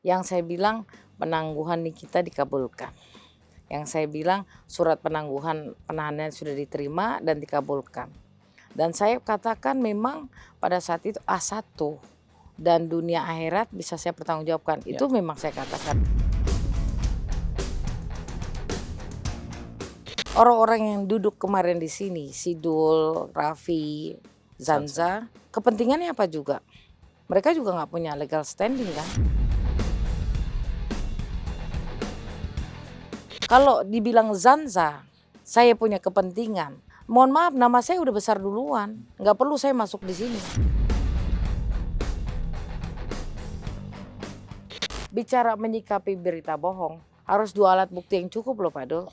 Yang saya bilang penangguhan Nikita dikabulkan. Yang saya bilang surat penangguhan penahanan sudah diterima dan dikabulkan. Dan saya katakan memang pada saat itu A1 dan dunia akhirat bisa saya pertanggungjawabkan. Ya. Itu memang saya katakan. Orang-orang yang duduk kemarin di sini, Sidul, Raffi, Zanza, kepentingannya apa juga? Mereka juga nggak punya legal standing kan? Kalau dibilang Zanza, saya punya kepentingan. Mohon maaf, nama saya udah besar duluan. Nggak perlu saya masuk di sini. Bicara menyikapi berita bohong, harus 2 alat bukti yang cukup loh Pak Dul.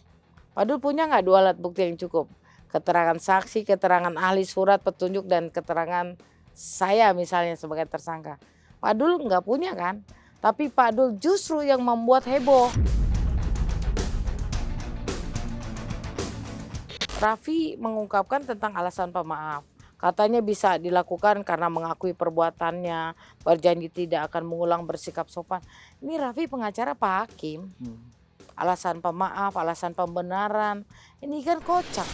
Pak Dul punya nggak 2 alat bukti yang cukup? Keterangan saksi, keterangan ahli, surat petunjuk, dan keterangan saya misalnya sebagai tersangka. Pak Dul nggak punya kan? Tapi Pak Dul justru yang membuat heboh. Raffi mengungkapkan tentang alasan pemaaf. Katanya bisa dilakukan karena mengakui perbuatannya, berjanji tidak akan mengulang, bersikap sopan. Ini Raffi pengacara Pak Hakim. Alasan pemaaf, alasan pembenaran, ini kan kocak.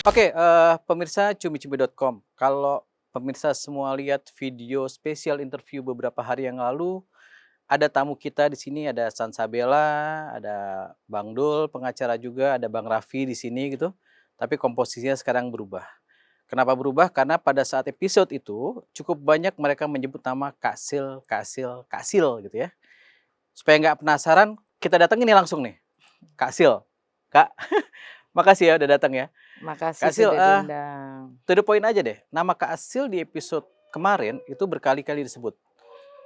Oke, pemirsa cumi-cumi.com. Kalau pemirsa semua lihat video spesial interview beberapa hari yang lalu, ada tamu kita di sini, ada Sansabella, ada Bang Dul, pengacara juga, ada Bang Raffi di sini gitu. Tapi komposisinya sekarang berubah. Kenapa berubah? Karena pada saat episode itu cukup banyak mereka menyebut nama Kak Sil gitu ya. Supaya nggak penasaran, kita datang ini langsung nih. Kak Sil, Kak, makasih ya udah datang ya. Makasih Kak Sil, sudah diundang. to the point aja deh. Nama Kak Sil di episode kemarin itu berkali-kali disebut.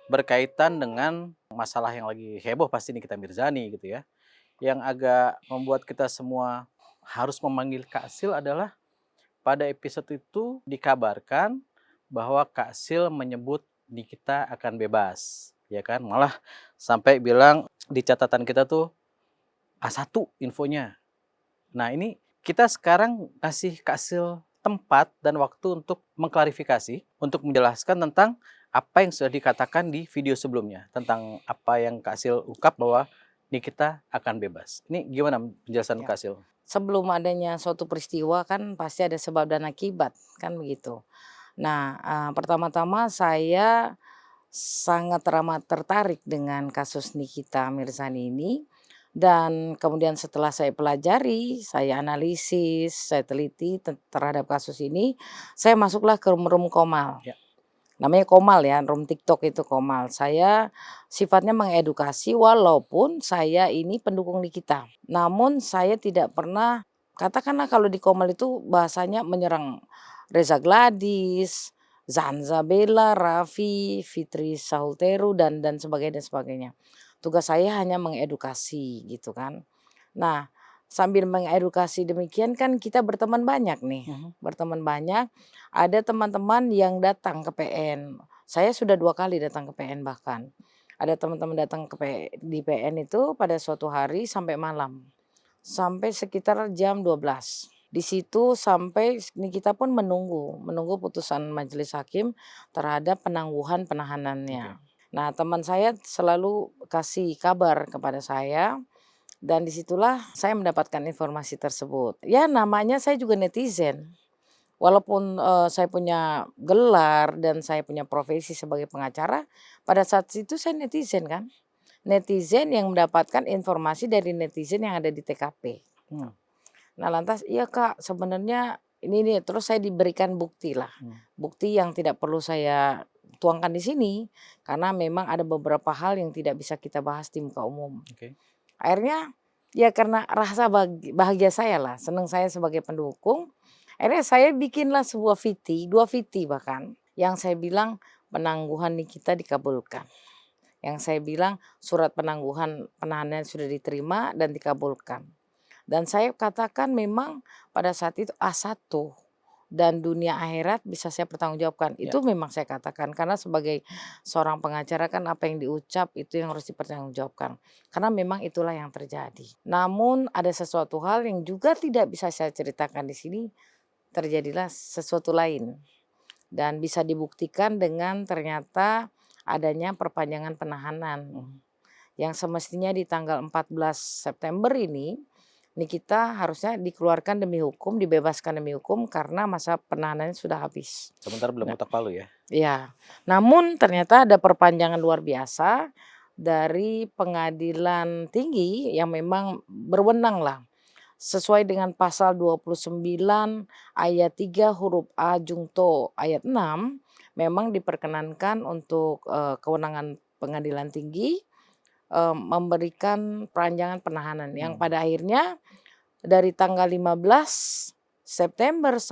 Berkaitan dengan masalah yang lagi heboh pasti Nikita Mirzani gitu ya. Yang agak membuat kita semua harus memanggil Kak Sil adalah pada episode itu dikabarkan bahwa Kak Sil menyebut Nikita akan bebas. Ya kan, malah sampai bilang di catatan kita tuh A1 infonya. Nah ini kita sekarang kasih Kak Sil tempat dan waktu untuk mengklarifikasi, untuk menjelaskan tentang apa yang sudah dikatakan di video sebelumnya. Tentang apa yang Kak Sil ungkap bahwa Nikita akan bebas. Ini gimana penjelasan Ya. Kak Sil? Sebelum adanya suatu peristiwa kan pasti ada sebab dan akibat, kan begitu. Nah, pertama-tama saya sangat teramat tertarik dengan kasus Nikita Mirzani ini, dan kemudian setelah saya pelajari, saya analisis, saya teliti terhadap kasus ini, saya masuklah ke room Komal. Ya. Namanya Komal ya, room TikTok itu Komal. Saya sifatnya mengedukasi walaupun saya ini pendukung Nikita. Namun saya tidak pernah, katakanlah kalau di Komal itu bahasanya menyerang Reza Gladys, Zanza Bella, Raffi, Fitri Sahulteru dan sebagainya. Tugas saya hanya mengedukasi gitu kan. Nah, sambil mengedukasi demikian kan kita berteman banyak nih, berteman banyak. Ada teman-teman yang datang ke PN. Saya sudah 2 kali datang ke PN bahkan. Ada teman-teman datang di PN itu pada suatu hari sampai malam. Sampai sekitar jam 12. Di situ sampai kita pun menunggu putusan majelis hakim terhadap penangguhan penahanannya. Nah, teman saya selalu kasih kabar kepada saya dan disitulah saya mendapatkan informasi tersebut. Ya namanya saya juga netizen. Walaupun, saya punya gelar dan saya punya profesi sebagai pengacara, pada saat itu saya netizen kan. Netizen yang mendapatkan informasi dari netizen yang ada di TKP. Nah lantas, "Iya Kak sebenarnya ini nih," terus saya diberikan buktilah. Bukti yang tidak perlu saya tuangkan di sini, karena memang ada beberapa hal yang tidak bisa kita bahas di muka umum. Akhirnya ya karena rasa bahagia saya lah, senang saya sebagai pendukung, akhirnya saya bikinlah sebuah VT, 2 VT bahkan, yang saya bilang penangguhan Nikita dikabulkan. Yang saya bilang surat penangguhan penahanan sudah diterima dan dikabulkan. Dan saya katakan memang pada saat itu A1 dan dunia akhirat bisa saya pertanggungjawabkan. Ya. Itu memang saya katakan karena sebagai seorang pengacara kan apa yang diucap itu yang harus dipertanggungjawabkan. Karena memang itulah yang terjadi. Namun ada sesuatu hal yang juga tidak bisa saya ceritakan di sini, terjadilah sesuatu lain dan bisa dibuktikan dengan ternyata adanya perpanjangan penahanan yang semestinya di tanggal 14 September ini Nikita harusnya dikeluarkan demi hukum, dibebaskan demi hukum karena masa penahanannya sudah habis. Sementara belum Nah, ketok palu ya. ya. Namun ternyata ada perpanjangan luar biasa dari pengadilan tinggi yang memang berwenang lah. Sesuai dengan pasal 29 ayat 3 huruf A jungto ayat 6 memang diperkenankan untuk kewenangan pengadilan tinggi memberikan peranjangan penahanan yang pada akhirnya dari tanggal 15 September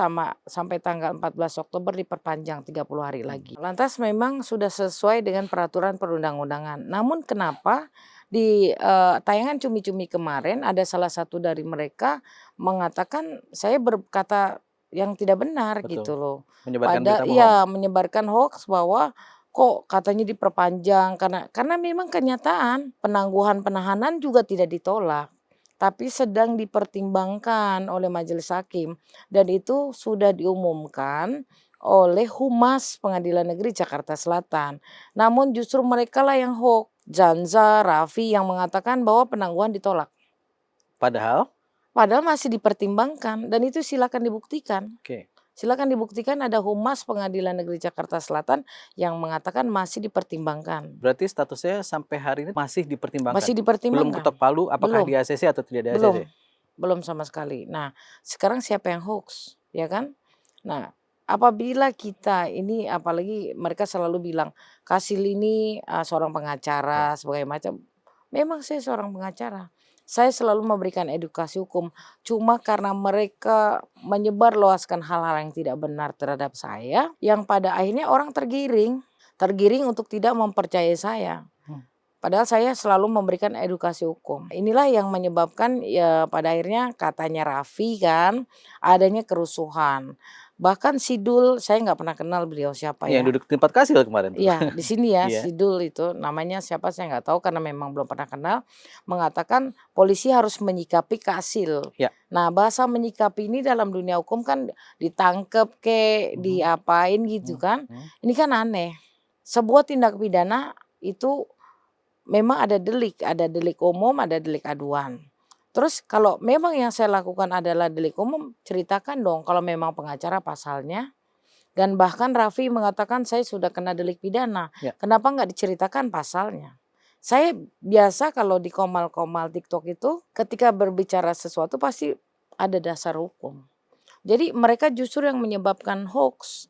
sampai tanggal 14 Oktober diperpanjang 30 hari lagi. Lantas memang sudah sesuai dengan peraturan perundang-undangan. Namun kenapa di tayangan Cumi-Cumi kemarin ada salah satu dari mereka mengatakan saya berkata yang tidak benar Betul. gitu loh. Menyebarkan Pada berita bohong. iya menyebarkan hoax bahwa kok katanya diperpanjang karena memang kenyataan penangguhan penahanan juga tidak ditolak. Tapi sedang dipertimbangkan oleh majelis hakim dan itu sudah diumumkan oleh Humas Pengadilan Negeri Jakarta Selatan. Namun justru mereka lah yang hoax. Janza, Raffi yang mengatakan bahwa penangguhan ditolak. Padahal Masih dipertimbangkan dan itu silakan dibuktikan. oke. Silakan dibuktikan ada Humas Pengadilan Negeri Jakarta Selatan yang mengatakan masih dipertimbangkan. Berarti statusnya sampai hari ini masih dipertimbangkan. Masih Belum dipertimbangkan. ketok palu apakah Belum. di ACC atau tidak di Belum. ACC? Belum sama sekali. Nah, sekarang siapa yang hoax, ya kan? Nah, apabila kita ini apalagi mereka selalu bilang Kasil ini seorang pengacara sebagai macam. Memang saya seorang pengacara. Saya selalu memberikan edukasi hukum. Cuma karena mereka menyebarluaskan hal-hal yang tidak benar terhadap saya, yang pada akhirnya orang tergiring untuk tidak mempercayai saya. Padahal saya selalu memberikan edukasi hukum. Inilah yang menyebabkan ya pada akhirnya katanya Raffi kan adanya kerusuhan. Bahkan Sidul saya nggak pernah kenal beliau siapa ya. Yang duduk di tempat Kasil kemarin tuh. Iya di sini ya Iya. Sidul itu namanya siapa saya nggak tahu karena memang belum pernah kenal. Mengatakan polisi harus menyikapi Kasil. Ya. Nah bahasa menyikapi ini dalam dunia hukum kan ditangkep diapain gitu kan. Ini kan aneh. Sebuah tindak pidana itu memang ada delik umum, ada delik aduan. Terus kalau memang yang saya lakukan adalah delik umum, ceritakan dong kalau memang pengacara pasalnya. Dan bahkan Raffi mengatakan saya sudah kena delik pidana. Ya. Kenapa nggak diceritakan pasalnya? Saya biasa kalau di komal-komal TikTok itu ketika berbicara sesuatu pasti ada dasar hukum. Jadi mereka justru yang menyebabkan hoax.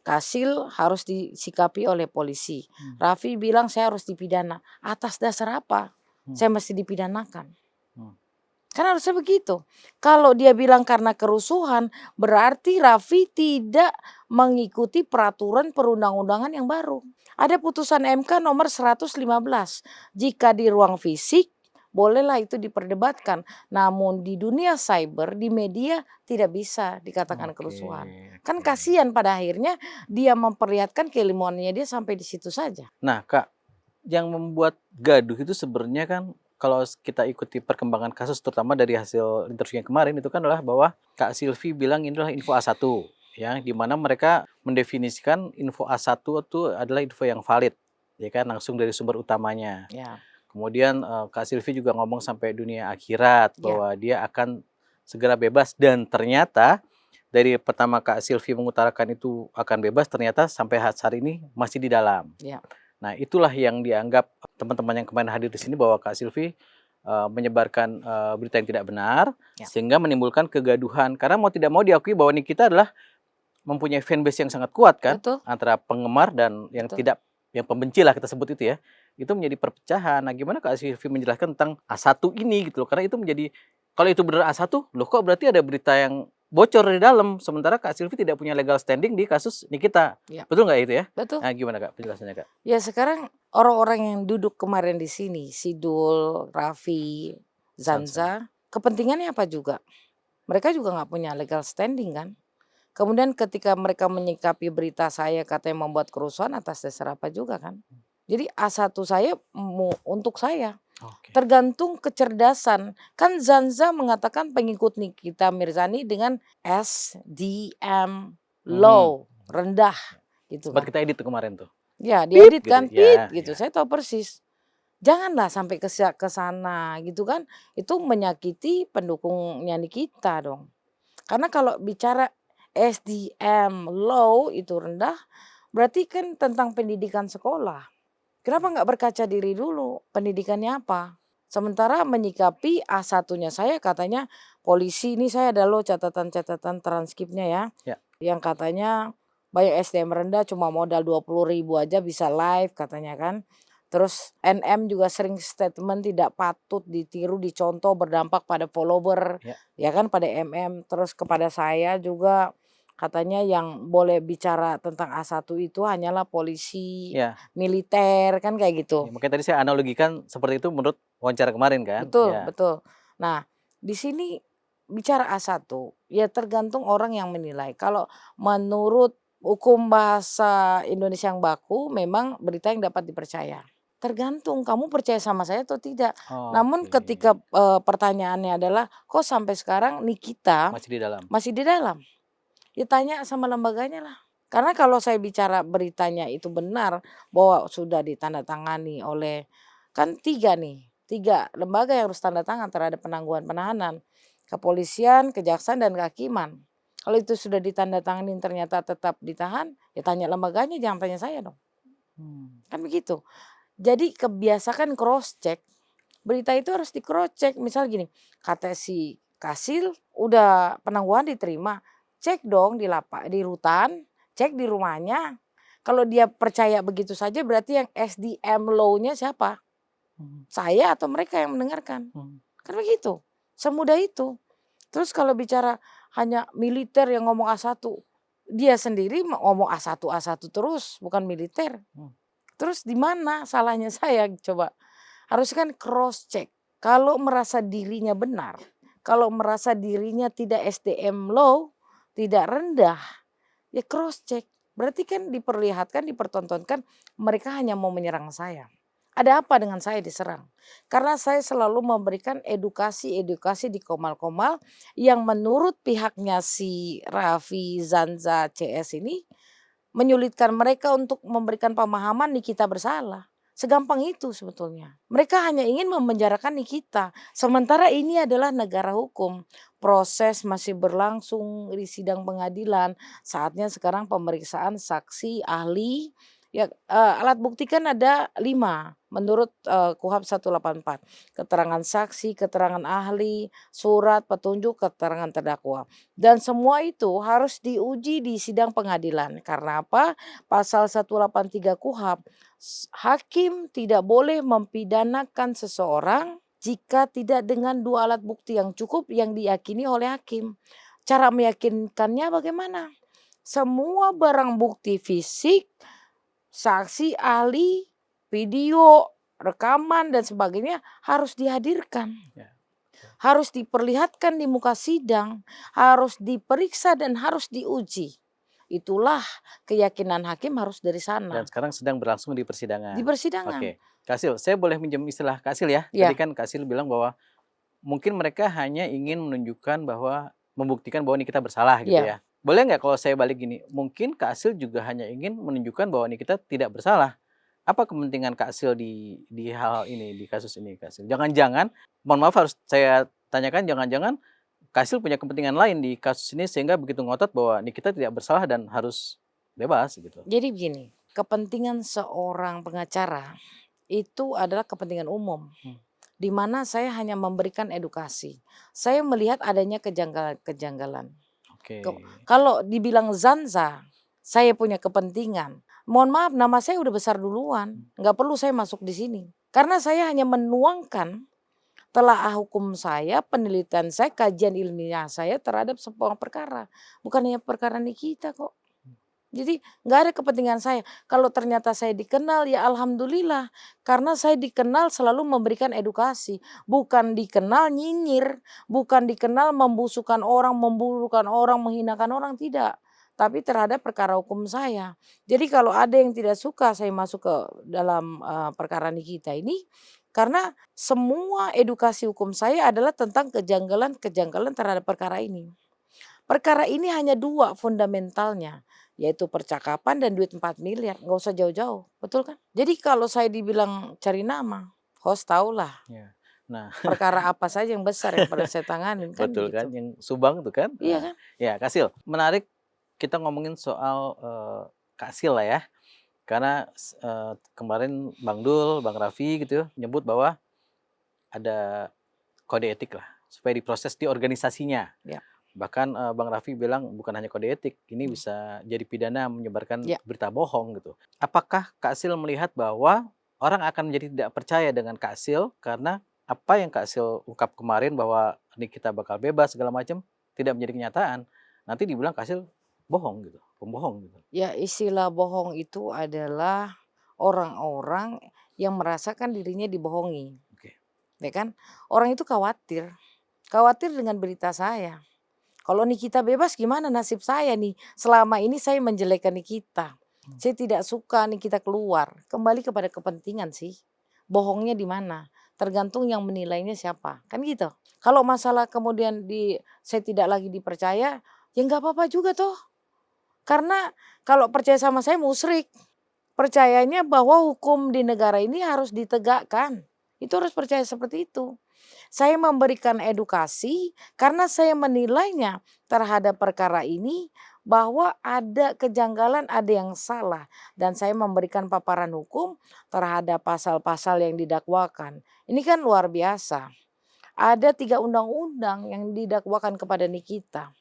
Kasil harus disikapi oleh polisi. Raffi bilang saya harus dipidana. Atas dasar apa? Saya mesti dipidanakan. Kan harusnya begitu. Kalau dia bilang karena kerusuhan, berarti Raffi tidak mengikuti peraturan perundang-undangan yang baru. Ada putusan MK nomor 115. Jika di ruang fisik, bolehlah itu diperdebatkan. Namun di dunia cyber, di media tidak bisa dikatakan kerusuhan. Kan kasihan pada akhirnya dia memperlihatkan keilmuannya dia sampai di situ saja. Nah Kak, yang membuat gaduh itu sebenarnya kan kalau kita ikuti perkembangan kasus terutama dari hasil interview yang kemarin itu kan adalah bahwa Kak Silvi bilang ini adalah info A1 ya, di mana mereka mendefinisikan info A1 itu adalah info yang valid ya kan langsung dari sumber utamanya. Ya. Kemudian Kak Silvi juga ngomong sampai dunia akhirat bahwa dia akan segera bebas dan ternyata dari pertama Kak Silvi mengutarakan itu akan bebas ternyata sampai hari ini masih di dalam. Ya. Nah itulah yang dianggap teman-teman yang kemarin hadir di sini bahwa Kak Silvi menyebarkan berita yang tidak benar sehingga menimbulkan kegaduhan karena mau tidak mau diakui bahwa Nikita adalah mempunyai fanbase yang sangat kuat kan. Betul. Antara penggemar dan yang tidak yang pembenci lah kita sebut itu ya. Itu menjadi perpecahan. Nah gimana Kak Silvi menjelaskan tentang A1 ini gitu loh. Karena itu menjadi, kalau itu benar A1 loh kok berarti ada berita yang bocor di dalam. Sementara Kak Silvi tidak punya legal standing di kasus Nikita. Ya. Betul nggak itu ya? Betul. Nah gimana Kak penjelasannya Kak? Ya sekarang orang-orang yang duduk kemarin di sini, Sidul, Raffi, Zanza, kepentingannya apa juga? Mereka juga nggak punya legal standing kan? Kemudian ketika mereka menyikapi berita saya katanya membuat kerusuhan atas dasar apa juga kan. Jadi A1 saya untuk saya. Oke. Tergantung kecerdasan. Kan Zanza mengatakan pengikut Nikita Mirzani dengan SDM low, rendah gitu Sempat kan. kita edit tuh kemarin tuh. Ya Pip diedit gitu. kan, Ya, gitu. ya. Saya tahu persis. Janganlah sampai ke sana gitu kan. Itu menyakiti pendukungnya Nikita dong. Karena kalau bicara SDM low itu rendah, berarti kan tentang pendidikan sekolah. Kenapa nggak berkaca diri dulu, pendidikannya apa? Sementara menyikapi A1-nya saya katanya polisi ini saya ada loh catatan-catatan transkripnya ya. Ya. Yang katanya banyak SDM rendah cuma modal 20.000 aja bisa live katanya kan. Terus NM juga sering statement tidak patut ditiru, dicontoh berdampak pada follower, Ya. ya kan pada MM. Terus kepada saya juga katanya yang boleh bicara tentang A1 itu hanyalah polisi, Ya. militer kan kayak gitu. Ya, makanya tadi saya analogikan seperti itu menurut wawancara kemarin kan. Betul, Ya. betul. Nah, di sini bicara A1 ya tergantung orang yang menilai. Kalau menurut hukum bahasa Indonesia yang baku memang berita yang dapat dipercaya. Tergantung kamu percaya sama saya atau tidak. Namun Oke. ketika pertanyaannya adalah kok sampai sekarang Nikita Masih di dalam. masih di dalam? Ya tanya sama lembaganya lah. Karena kalau saya bicara beritanya itu benar bahwa sudah ditandatangani oleh kan 3 nih, 3 lembaga yang harus tanda tangan terhadap penangguhan penahanan. Kepolisian, kejaksaan, dan kehakiman. Kalau itu sudah ditandatangani ternyata tetap ditahan, ya tanya lembaganya jangan tanya saya dong. Kan begitu. Jadi kebiasaan cross check. Berita itu harus di cross check. Misal gini, kata si Kasil udah penangguhan diterima, cek dong di rutan, cek di rumahnya. Kalau dia percaya begitu saja berarti yang SDM low-nya siapa? Saya atau mereka yang mendengarkan. Kan begitu. Semudah itu. Terus kalau bicara hanya militer yang ngomong A1, dia sendiri ngomong A1 terus, bukan militer. Terus di mana salahnya saya coba? Harusnya kan cross check. Kalau merasa dirinya benar, kalau merasa dirinya tidak SDM low, tidak rendah, ya cross check. Berarti kan diperlihatkan, dipertontonkan mereka hanya mau menyerang saya. Ada apa dengan saya diserang? Karena saya selalu memberikan edukasi di Komal-Komal yang menurut pihaknya si Raffi Zanza CS ini menyulitkan mereka untuk memberikan pemahaman Nikita bersalah. Segampang itu sebetulnya. Mereka hanya ingin memenjarakan Nikita. Sementara ini adalah negara hukum. Proses masih berlangsung di sidang pengadilan. Saatnya sekarang pemeriksaan saksi, ahli. Ya, alat bukti kan ada 5 menurut KUHP 184. Keterangan saksi, keterangan ahli, surat petunjuk, keterangan terdakwa. Dan semua itu harus diuji di sidang pengadilan. Karena apa? Pasal 183 KUHP, hakim tidak boleh mempidanakan seseorang jika tidak dengan 2 alat bukti yang cukup yang diyakini oleh hakim. Cara meyakinkannya bagaimana? Semua barang bukti fisik, saksi, ahli, video, rekaman dan sebagainya harus dihadirkan. Ya. Harus diperlihatkan di muka sidang, harus diperiksa dan harus diuji. Itulah keyakinan hakim harus dari Dan sana. sekarang sedang berlangsung di persidangan. Di persidangan. Oke. Kasil, saya boleh minjem istilah Kasil ya? Ya. Tadi kan Kasil bilang bahwa mungkin mereka hanya ingin menunjukkan bahwa membuktikan bahwa Nikita bersalah gitu Ya. ya. Boleh nggak kalau saya balik gini, mungkin Kak Asil juga hanya ingin menunjukkan bahwa Nikita tidak bersalah. Apa kepentingan Kak Asil di hal ini, di kasus ini Kak Asil? Jangan-jangan, mohon maaf harus saya tanyakan, jangan-jangan Kak Asil punya kepentingan lain di kasus ini sehingga begitu ngotot bahwa Nikita tidak bersalah dan harus bebas gitu. Jadi begini, kepentingan seorang pengacara itu adalah kepentingan umum. Di mana saya hanya memberikan edukasi. Saya melihat adanya kejanggalan-kejanggalan. Oke. Kalau dibilang Zanza, saya punya kepentingan. Mohon maaf, nama saya udah besar duluan. Nggak perlu saya masuk di sini. Karena saya hanya menuangkan telaah hukum saya, penelitian saya, kajian ilmiah saya terhadap sebuah perkara. Bukan hanya perkara Nikita kok. Jadi nggak ada kepentingan saya. Kalau ternyata saya dikenal, ya alhamdulillah. Karena saya dikenal selalu memberikan edukasi. Bukan dikenal nyinyir, bukan dikenal membusukkan orang, memburukan orang, menghinakan orang, tidak. Tapi terhadap perkara hukum saya. Jadi kalau ada yang tidak suka saya masuk ke dalam perkara nikita ini, karena semua edukasi hukum saya adalah tentang kejanggalan-kejanggalan terhadap perkara ini. Perkara ini hanya 2 fundamentalnya, yaitu percakapan dan duit 4 miliar, nggak usah jauh-jauh, betul kan? Jadi kalau saya dibilang cari nama, host tahulah Ya. Nah, perkara apa saja yang besar yang pernah saya tanganin, kan betul kan gitu. yang Subang tuh kan? Iya Nah, kan? ya Kak Sil, menarik kita ngomongin soal, Kak Sil lah ya. Karena kemarin Bang Dul, Bang Raffi gitu nyebut bahwa ada kode etik lah supaya diproses di organisasinya. Ya. Bahkan, Bang Raffi bilang bukan hanya kode etik, ini Hmm. bisa jadi pidana menyebarkan Ya. berita bohong gitu. Apakah Kak Sil melihat bahwa orang akan menjadi tidak percaya dengan Kak Sil karena apa yang Kak Sil ungkap kemarin bahwa ini kita bakal bebas segala macam tidak menjadi kenyataan, nanti dibilang Kak Sil bohong gitu, pembohong gitu. Ya, istilah bohong itu adalah orang-orang yang merasakan dirinya dibohongi, Oke. ya kan? Orang itu khawatir dengan berita saya. Kalau Nikita bebas gimana nasib saya nih? Selama ini saya menjelekkan Nikita. Saya tidak suka Nikita keluar. Kembali kepada kepentingan sih. Bohongnya di mana? Tergantung yang menilainya siapa. Kan gitu. Kalau masalah kemudian saya tidak lagi dipercaya, ya nggak apa-apa juga toh. Karena kalau percaya sama saya musyrik. Percayanya bahwa hukum di negara ini harus ditegakkan. Itu harus percaya seperti itu. Saya memberikan edukasi karena saya menilainya terhadap perkara ini bahwa ada kejanggalan, ada yang salah, dan saya memberikan paparan hukum terhadap pasal-pasal yang didakwakan. Ini kan luar biasa. Ada 3 undang-undang yang didakwakan kepada Nikita.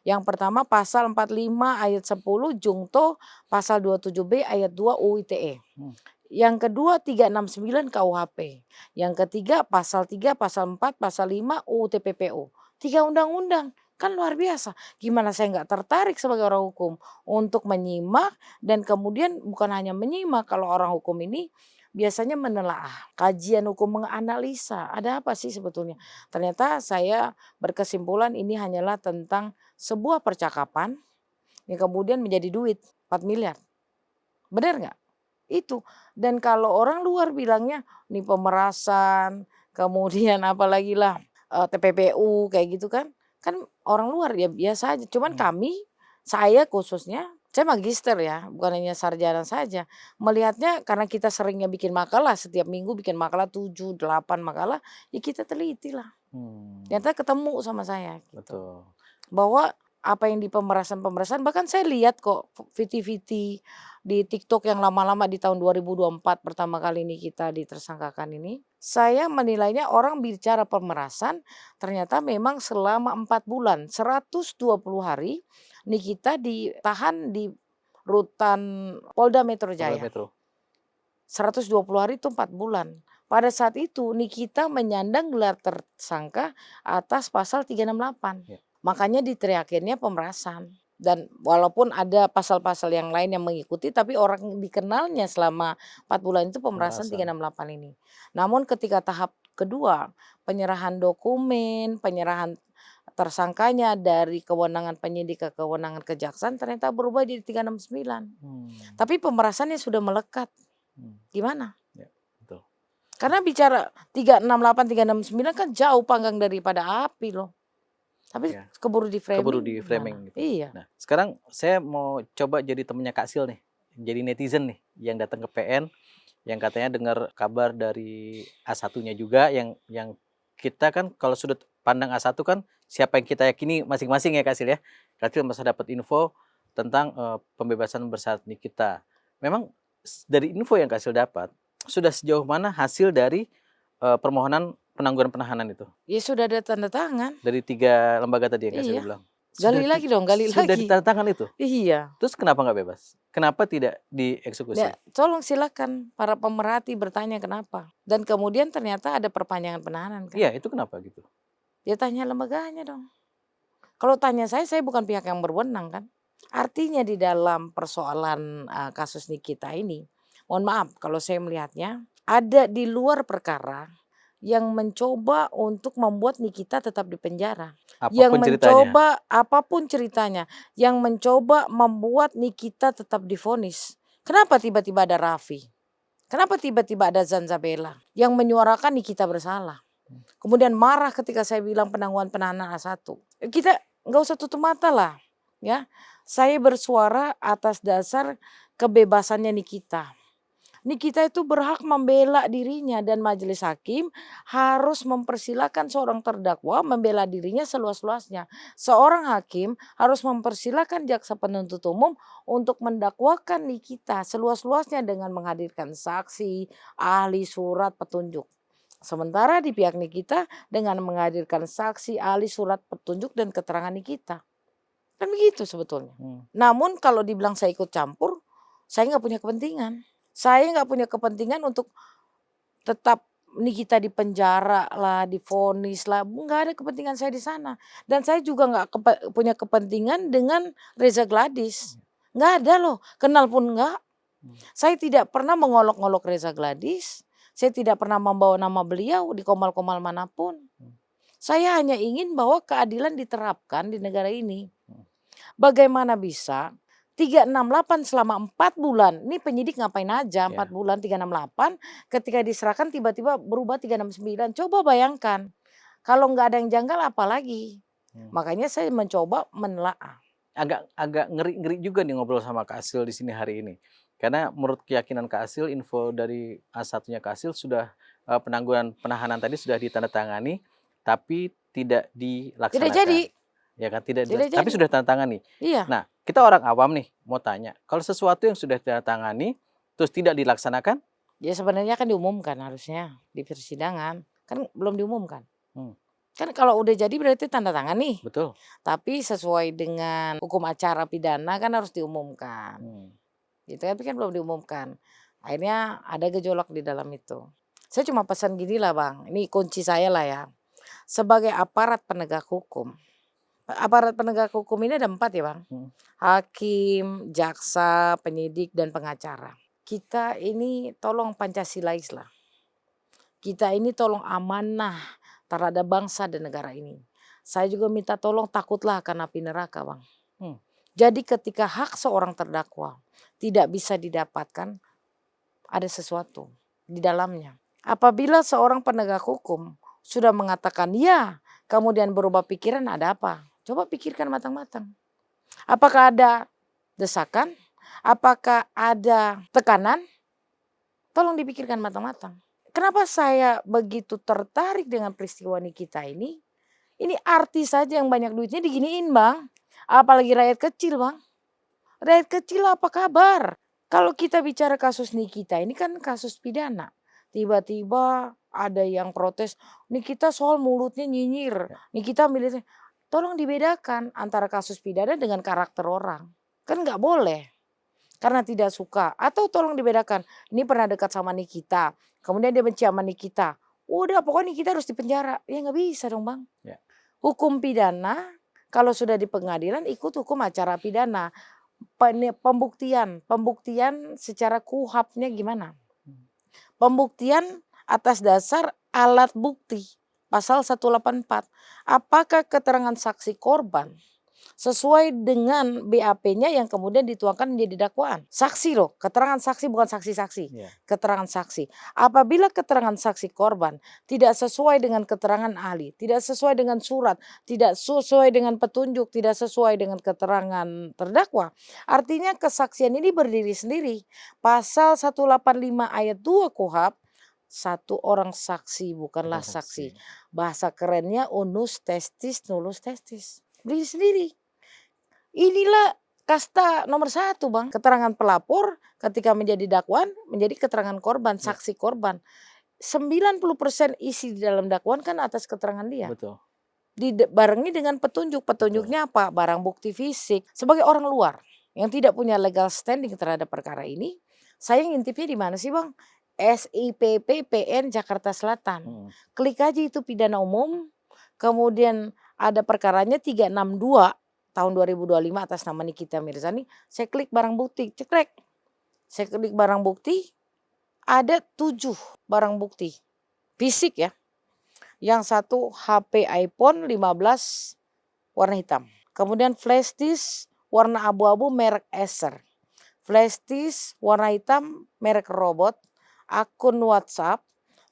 Yang pertama pasal 45 ayat 10 Jungto, pasal 27B ayat 2 UU ITE. Hmm. Yang kedua 369 KUHP. Yang ketiga pasal 3, pasal 4, pasal 5 UU TPPO. 3 undang-undang, kan luar biasa. Gimana saya nggak tertarik sebagai orang hukum untuk menyimak dan kemudian bukan hanya menyimak, kalau orang hukum ini biasanya menelaah, kajian hukum, menganalisa, ada apa sih sebetulnya. Ternyata saya berkesimpulan ini hanyalah tentang sebuah percakapan yang kemudian menjadi duit 4 miliar. Benar nggak? Itu. Dan kalau orang luar bilangnya ini pemerasan, kemudian apalagi lah TPPU kayak gitu kan. Kan orang luar ya biasa aja. Cuman saya khususnya, saya magister ya, bukan hanya sarjana saja. Melihatnya karena kita seringnya bikin makalah, setiap minggu bikin makalah 7, 8 makalah, ya kita teliti lah. Ternyata ketemu sama saya gitu. Betul. Bahwa apa yang di pemerasan-pemerasan, bahkan saya lihat kok VT-VT di TikTok yang lama-lama di tahun 2024 pertama kali ini kita ditersangkakan ini. Saya menilainya orang bicara pemerasan ternyata memang selama 4 bulan, 120 hari Nikita ditahan di rutan Polda Metro Polda Jaya. Metro. 120 hari itu 4 bulan. Pada saat itu Nikita menyandang gelar tersangka atas pasal 368. Ya. Makanya diteriakinnya pemerasan. Dan walaupun ada pasal-pasal yang lain yang mengikuti, tapi orang dikenalnya selama 4 bulan itu pemerasan 368 ini. Namun ketika tahap kedua, penyerahan dokumen, penyerahan tersangkanya dari kewenangan penyidik ke kewenangan kejaksaan ternyata berubah jadi 369. Tapi pemerasannya sudah melekat. Gimana? Ya, betul. Karena bicara 368, 369 kan jauh panggang daripada api loh. Tapi Ya. keburu di framing. Keburu di framing gitu. Iya. Nah, sekarang saya mau coba jadi temennya Kak Sil nih. Jadi netizen nih yang datang ke PN yang katanya dengar kabar dari A1-nya juga yang kita kan kalau sudut pandang A1 kan siapa yang kita yakini masing-masing ya Kak Sil ya. Kak Sil masa dapat info tentang pembebasan bersyarat Nikita. Memang dari info yang Kak Sil dapat sudah sejauh mana hasil dari permohonan penangguhan penahanan itu? Ya sudah ada tanda tangan. Dari 3 lembaga tadi yang Kak Sil Iya. bilang. Gali lagi dong, gali Sudah lagi. ditandatangan itu? Iya. Terus kenapa nggak bebas? Kenapa tidak dieksekusi? Ya, tolong silakan para pemerhati bertanya kenapa. Dan kemudian ternyata ada perpanjangan penahanan kan. Iya, itu kenapa gitu? Ya tanya lembaganya dong. Kalau tanya saya bukan pihak yang berwenang kan. Artinya di dalam persoalan, kasus Nikita ini, mohon maaf kalau saya melihatnya, ada di luar perkara yang mencoba untuk membuat Nikita tetap di penjara, yang Apapun ceritanya. mencoba apapun ceritanya, yang mencoba membuat Nikita tetap divonis. Kenapa tiba-tiba ada Raffi? Kenapa tiba-tiba ada Zanzabella yang menyuarakan Nikita bersalah? Kemudian marah ketika saya bilang penangguhan penahanan A1. Kita nggak usah tutup mata lah, ya. Saya bersuara atas dasar kebebasannya Nikita. Nikita itu berhak membela dirinya dan majelis hakim harus mempersilahkan seorang terdakwa membela dirinya seluas-luasnya. Seorang hakim harus mempersilahkan jaksa penuntut umum untuk mendakwakan Nikita seluas-luasnya dengan menghadirkan saksi, ahli, surat, petunjuk. Sementara di pihak Nikita dengan menghadirkan saksi, ahli, surat, petunjuk dan keterangan Nikita. Kan begitu sebetulnya. Namun kalau dibilang saya ikut campur, saya nggak punya kepentingan. Saya nggak punya kepentingan untuk tetap Nikita di penjara lah, divonis lah, nggak ada kepentingan saya di sana. Dan saya juga nggak punya kepentingan dengan Reza Gladys. Nggak ada loh, kenal pun nggak. Saya tidak pernah mengolok-olok Reza Gladys. Saya tidak pernah membawa nama beliau di komal-komal manapun. Saya hanya ingin bahwa keadilan diterapkan di negara ini. Bagaimana bisa 368 selama 4 bulan, ini penyidik ngapain aja 4 bulan 368, ketika diserahkan tiba-tiba berubah 369. Coba bayangkan, kalau nggak ada yang janggal apalagi. Makanya saya mencoba menelaah. Agak ngeri-ngeri juga nih ngobrol sama Kak Asil di sini hari ini. Karena menurut keyakinan Kak Asil, info dari A1-nya Kak Asil sudah penangguhan penahanan tadi sudah ditandatangani, tapi tidak Tidak dilaksanakan. jadi. Ya kan, tidak Tidak tapi jadi. sudah tandatangani. Iya. Nah, kita orang awam nih mau tanya, kalau sesuatu yang sudah ditandatangani terus tidak dilaksanakan? Ya sebenarnya kan diumumkan harusnya di persidangan, kan belum diumumkan. Kan kalau udah jadi berarti tanda tangan nih. Betul. Tapi sesuai dengan hukum acara pidana kan harus diumumkan. Gitu, tapi kan belum diumumkan. Akhirnya ada gejolak di dalam itu. Saya cuma pesan gini lah Bang, ini kunci saya lah ya. Sebagai aparat penegak hukum ini ada 4 ya Bang. Hakim, jaksa, penyidik, dan pengacara. Kita ini tolong Pancasilais lah. Kita ini tolong amanah terhadap bangsa dan negara ini. Saya juga minta tolong takutlah akan api neraka Bang. Jadi ketika hak seorang terdakwa tidak bisa didapatkan, ada sesuatu di dalamnya. Apabila seorang penegak hukum sudah mengatakan ya, kemudian berubah pikiran, ada apa? Coba pikirkan matang-matang. Apakah ada desakan? Apakah ada tekanan? Tolong dipikirkan matang-matang. Kenapa saya begitu tertarik dengan peristiwa Nikita ini? Ini artis saja yang banyak duitnya diginiin Bang. Apalagi rakyat kecil Bang. Rakyat kecil apa kabar? Kalau kita bicara kasus Nikita ini kan kasus pidana. Tiba-tiba ada yang protes, Nikita soal mulutnya nyinyir. Nikita milih, tolong dibedakan antara kasus pidana dengan karakter orang. Kan nggak boleh. Karena tidak suka. Atau tolong dibedakan, ini pernah dekat sama Nikita. Kemudian dia benci sama Nikita. Udah pokoknya Nikita harus dipenjara. Ya nggak bisa dong Bang. Hukum pidana kalau sudah di pengadilan ikut hukum acara pidana. Pembuktian secara KUHP-nya gimana? Pembuktian atas dasar alat bukti pasal 184. Apakah keterangan saksi korban sesuai dengan BAP-nya yang kemudian dituangkan menjadi dakwaan? Saksi loh, keterangan saksi bukan saksi-saksi. Keterangan saksi. Apabila keterangan saksi korban tidak sesuai dengan keterangan ahli, tidak sesuai dengan surat, tidak sesuai dengan petunjuk, tidak sesuai dengan keterangan terdakwa, artinya kesaksian ini berdiri sendiri. Pasal 185 ayat 2 KUHP, satu orang saksi bukanlah saksi. Bahasa kerennya unus testis nullus testis. Berdiri sendiri. Inilah kasta nomor 1 Bang. Keterangan pelapor ketika menjadi dakwaan menjadi keterangan korban, saksi korban. 90% isi di dalam dakwaan kan atas keterangan dia. Betul. Dibarengi dengan petunjuk. Petunjuknya apa? Barang bukti fisik. Sebagai orang luar yang tidak punya legal standing terhadap perkara ini, saya ngintipnya di mana sih Bang? SIPP PN Jakarta Selatan. Klik aja itu pidana umum. Kemudian ada perkaranya 362 tahun 2025 atas nama Nikita Mirzani, saya klik barang bukti, cekrek. Saya klik barang bukti, ada 7 barang bukti, fisik ya. Yang satu HP iPhone 15 warna hitam. Kemudian flash disk warna abu-abu merek Acer. Flash disk warna hitam merek Robot. Akun WhatsApp,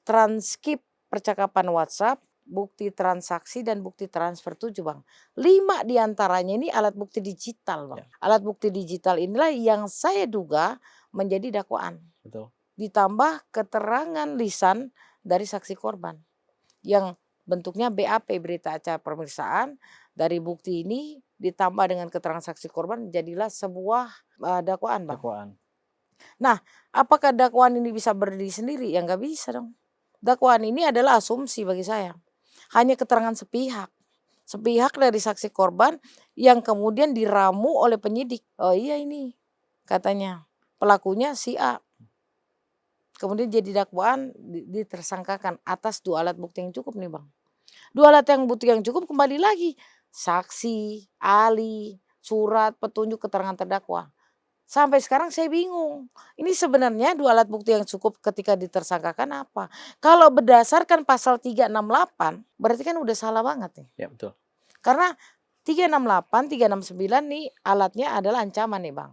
transkrip percakapan WhatsApp, bukti transaksi dan bukti transfer 7 Bang. 5 diantaranya ini alat bukti digital Bang. Alat bukti digital inilah yang saya duga menjadi dakwaan. Betul. Ditambah keterangan lisan dari saksi korban yang bentuknya BAP, berita acara pemeriksaan. Dari bukti ini ditambah dengan keterangan saksi korban jadilah sebuah dakwaan Bang. Dakwaan. Nah, apakah dakwaan ini bisa berdiri sendiri? Ya nggak bisa dong. Dakwaan ini adalah asumsi bagi saya. Hanya keterangan sepihak. Sepihak dari saksi korban yang kemudian diramu oleh penyidik. Oh iya ini katanya pelakunya si A. Kemudian jadi dakwaan ditersangkakan atas 2 alat bukti yang cukup nih Bang. 2 alat bukti yang cukup kembali lagi. Saksi, ahli, surat, petunjuk, keterangan terdakwa. Sampai sekarang saya bingung. Ini sebenarnya 2 alat bukti yang cukup ketika ditersangkakan apa? Kalau berdasarkan pasal 368 berarti kan udah salah banget nih. Ya betul. Karena 368, 369 nih alatnya adalah ancaman nih Bang.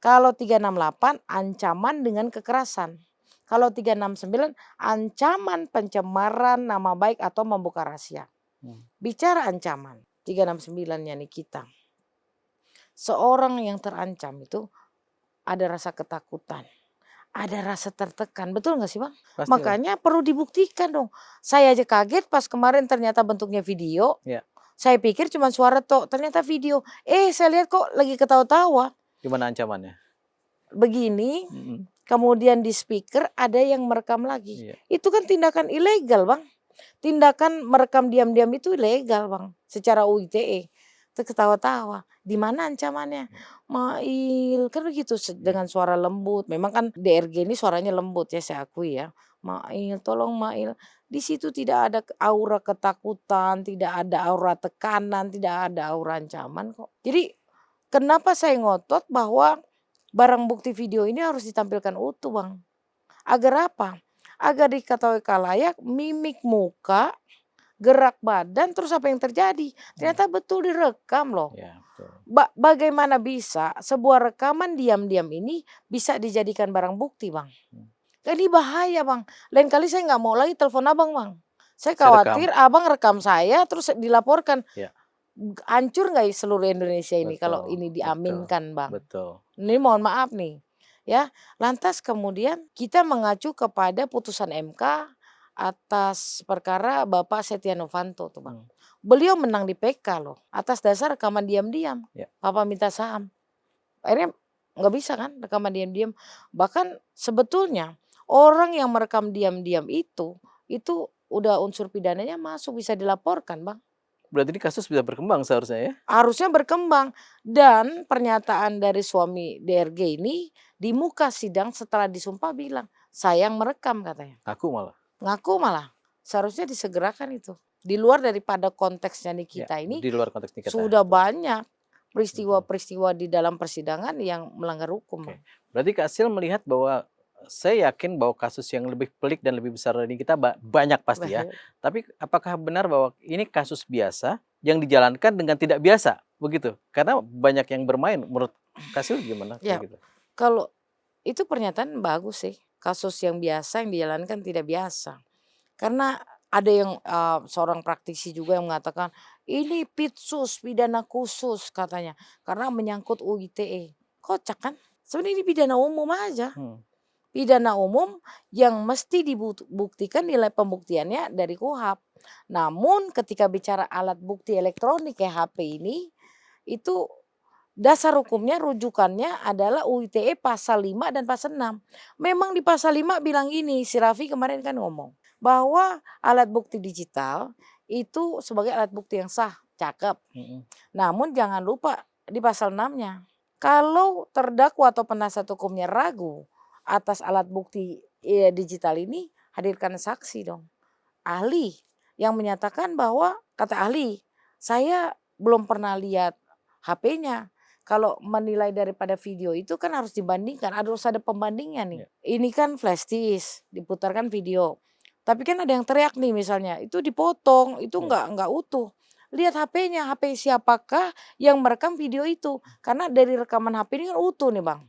Kalau 368 ancaman dengan kekerasan. Kalau 369 ancaman pencemaran nama baik atau membuka rahasia. Bicara ancaman, 369-nya nih kita. Seorang yang terancam itu ada rasa ketakutan, ada rasa tertekan, betul nggak sih Bang? Pasti. Makanya perlu dibuktikan dong. Saya aja kaget pas kemarin ternyata bentuknya video. Ya. Saya pikir cuma suara tok, ternyata video. Saya lihat kok lagi ketawa-tawa. Gimana ancamannya? Begini, kemudian di speaker ada yang merekam lagi. Iya. Itu kan tindakan ilegal Bang. Tindakan merekam diam-diam itu ilegal Bang, secara UITE. Ketawa-tawa, di mana ancamannya? Mail, kan begitu dengan suara lembut. Memang kan DRG ini suaranya lembut ya saya akui ya. Mail, tolong Mail. Di situ tidak ada aura ketakutan, tidak ada aura tekanan, tidak ada aura ancaman kok. Jadi kenapa saya ngotot bahwa barang bukti video ini harus ditampilkan utuh Bang. Agar apa? Agar diketahui khalayak, mimik muka, gerak badan, terus apa yang terjadi. Ternyata betul direkam loh. Ya, betul. Bagaimana bisa sebuah rekaman diam-diam ini bisa dijadikan barang bukti Bang. Ini bahaya Bang. Lain kali saya nggak mau lagi telepon abang Bang. Saya khawatir abang rekam saya terus dilaporkan. Ya. Hancur nggak seluruh Indonesia ini kalau Betul, ini diaminkan Bang. Betul. Ini mohon maaf nih. Ya, lantas kemudian kita mengacu kepada putusan MK atas perkara Bapak Setia Novanto tuh Bang. Beliau menang di PK loh atas dasar rekaman diam-diam. Ya. Papa minta saham. Akhirnya nggak bisa kan rekaman diam-diam. Bahkan sebetulnya orang yang merekam diam-diam itu udah unsur pidananya masuk, bisa dilaporkan Bang. Berarti ini kasus bisa berkembang seharusnya ya? Harusnya berkembang. Dan pernyataan dari suami DRG ini di muka sidang setelah disumpah bilang, saya yang merekam katanya. Ngaku malah. Seharusnya disegerakan itu. Di luar daripada konteksnya Nikita ini, di luar konteks Nikita. sudah banyak peristiwa-peristiwa di dalam persidangan yang melanggar hukum. Oke. Berarti Kak Sil melihat bahwa saya yakin bahwa kasus yang lebih pelik dan lebih besar dari kita banyak pasti ya. Tapi apakah benar bahwa ini kasus biasa yang dijalankan dengan tidak biasa begitu? Karena banyak yang bermain. Menurut Kak Sil gimana? Ya, gitu? kalau itu pernyataan bagus sih. Kasus yang biasa yang dijalankan tidak biasa. Karena ada yang seorang praktisi juga yang mengatakan ini pitsus, pidana khusus katanya. Karena menyangkut UITE. Kocak kan? Sebenarnya ini pidana umum aja. Pidana umum yang mesti dibuktikan nilai pembuktiannya dari KUHP. Namun ketika bicara alat bukti elektronik kayak HP ini, itu dasar hukumnya rujukannya adalah UITE pasal 5 dan pasal 6. Memang di pasal 5 bilang gini, si Raffi kemarin kan ngomong, bahwa alat bukti digital itu sebagai alat bukti yang sah, cakep. Namun jangan lupa di pasal 6-nya, kalau terdakwa atau penasihat hukumnya ragu atas alat bukti digital ini, hadirkan saksi dong. Ahli yang menyatakan bahwa, kata ahli, saya belum pernah lihat HP-nya. Kalau menilai daripada video itu kan harus dibandingkan, harus ada pembandingnya nih. Iya. Ini kan flash disk, diputarkan video. Tapi kan ada yang teriak nih misalnya, itu dipotong, itu Iya. nggak utuh. Lihat HP-nya, HP siapakah yang merekam video itu? Karena dari rekaman HP ini kan utuh nih Bang.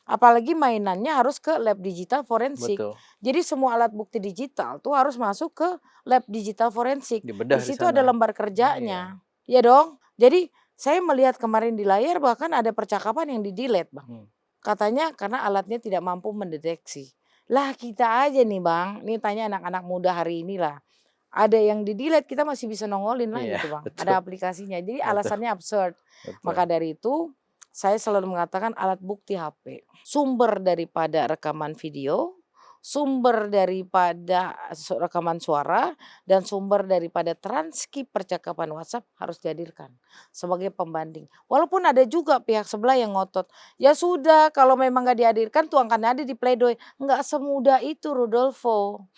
Apalagi mainannya harus ke lab digital forensik. Betul. Jadi semua alat bukti digital tuh harus masuk ke lab digital forensik. Dibedah Di di situ ada sana. lembar Iya. kerjanya. Ya dong. Jadi saya melihat kemarin di layar bahkan ada percakapan yang di-delete Bang. Katanya karena alatnya tidak mampu mendeteksi. Lah kita aja nih Bang, nih tanya anak-anak muda hari ini lah. Ada yang di-delete kita masih bisa nongolin lagi Iya, tuh Bang. betul. Ada aplikasinya. Jadi Betul. alasannya absurd. Betul. Maka dari itu saya selalu mengatakan alat bukti HP. Sumber daripada rekaman video, sumber daripada rekaman suara, dan sumber daripada transkrip percakapan WhatsApp harus dihadirkan sebagai pembanding. Walaupun ada juga pihak sebelah yang ngotot, ya sudah kalau memang nggak dihadirkan tuangkan aja di pledoi. Nggak semudah itu Rodolfo.